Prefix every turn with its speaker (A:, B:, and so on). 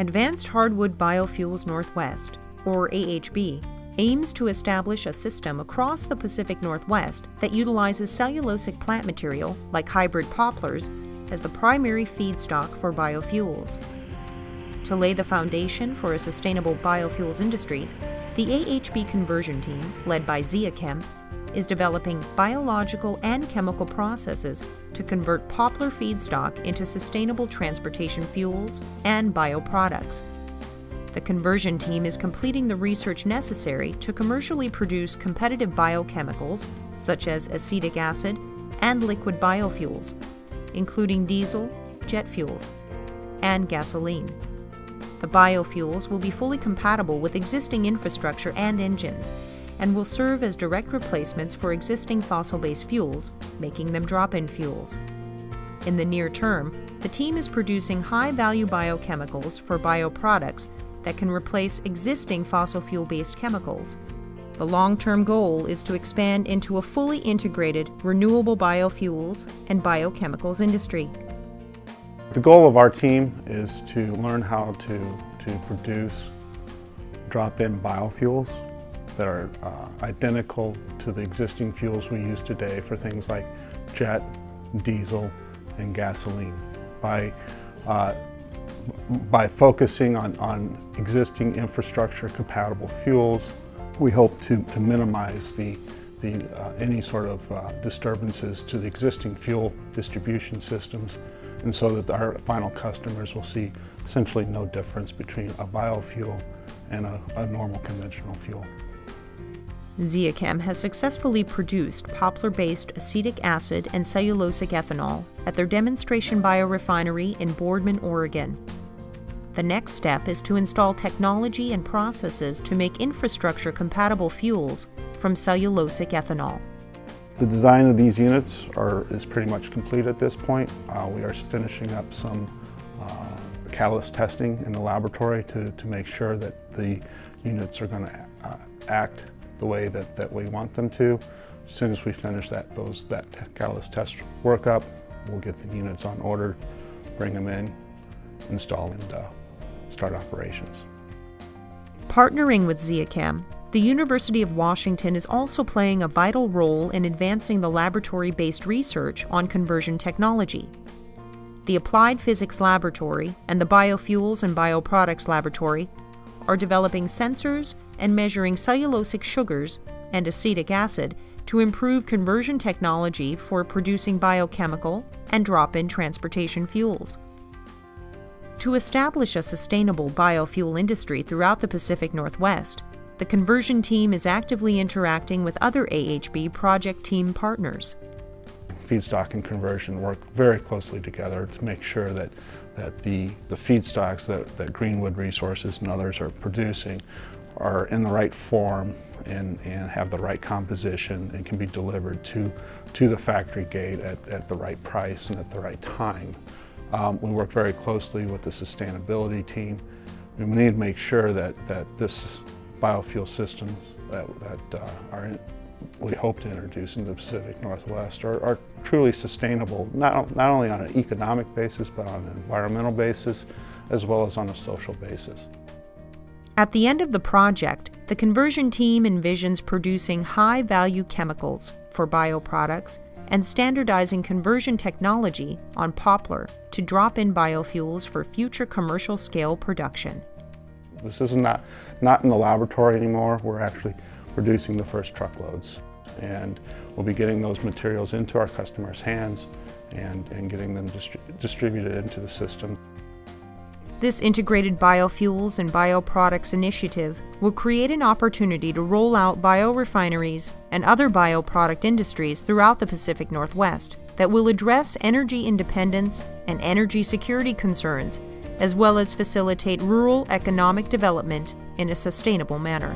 A: Advanced Hardwood Biofuels Northwest, or AHB, aims to establish a system across the Pacific Northwest that utilizes cellulosic plant material, like hybrid poplars, as the primary feedstock for biofuels. To lay the foundation for a sustainable biofuels industry, the AHB conversion team, led by Zeachem, is developing biological and chemical processes to convert poplar feedstock into sustainable transportation fuels and bioproducts. The conversion team is completing the research necessary to commercially produce competitive biochemicals such as acetic acid and liquid biofuels, including diesel, jet fuels, and gasoline. The biofuels will be fully compatible with existing infrastructure and engines, and will serve as direct replacements for existing fossil-based fuels, making them drop-in fuels. In the near term, the team is producing high-value biochemicals for bioproducts that can replace existing fossil fuel-based chemicals. The long-term goal is to expand into a fully integrated renewable biofuels and biochemicals industry.
B: The goal of our team is to learn how to produce drop-in biofuels that are identical to the existing fuels we use today for things like jet, diesel, and gasoline. By focusing on existing infrastructure compatible fuels, we hope to minimize any sort of disturbances to the existing fuel distribution systems, and so that our final customers will see essentially no difference between a biofuel and a normal conventional fuel.
A: Zeachem has successfully produced poplar-based acetic acid and cellulosic ethanol at their demonstration biorefinery in Boardman, Oregon. The next step is to install technology and processes to make infrastructure-compatible fuels from cellulosic ethanol.
B: The design of these units is pretty much complete at this point. We are finishing up some catalyst testing in the laboratory to make sure that the units are going to act the way that we want them to. As soon as we finish that catalyst test workup, we'll get the units on order, bring them in, install, and start operations.
A: Partnering with Zeachem, the University of Washington is also playing a vital role in advancing the laboratory-based research on conversion technology. The Applied Physics Laboratory and the Biofuels and Bioproducts Laboratory are developing sensors and measuring cellulosic sugars and acetic acid to improve conversion technology for producing biochemical and drop-in transportation fuels. To establish a sustainable biofuel industry throughout the Pacific Northwest, the conversion team is actively interacting with other AHB project team partners.
B: Feedstock and conversion work very closely together to make sure that the feedstocks that Greenwood Resources and others are producing are in the right form and have the right composition and can be delivered to the factory gate at the right price and at the right time. We work very closely with the sustainability team. We need to make sure that this biofuel systems that we hope to introduce into the Pacific Northwest are truly sustainable, not only on an economic basis, but on an environmental basis, as well as on a social basis.
A: At the end of the project, the conversion team envisions producing high-value chemicals for bioproducts and standardizing conversion technology on poplar to drop-in biofuels for future commercial-scale production.
B: This is not in the laboratory anymore. We're actually producing the first truckloads, and we'll be getting those materials into our customers' hands and getting them distributed into the system.
A: This integrated biofuels and bioproducts initiative will create an opportunity to roll out biorefineries and other bioproduct industries throughout the Pacific Northwest that will address energy independence and energy security concerns, as well as facilitate rural economic development in a sustainable manner.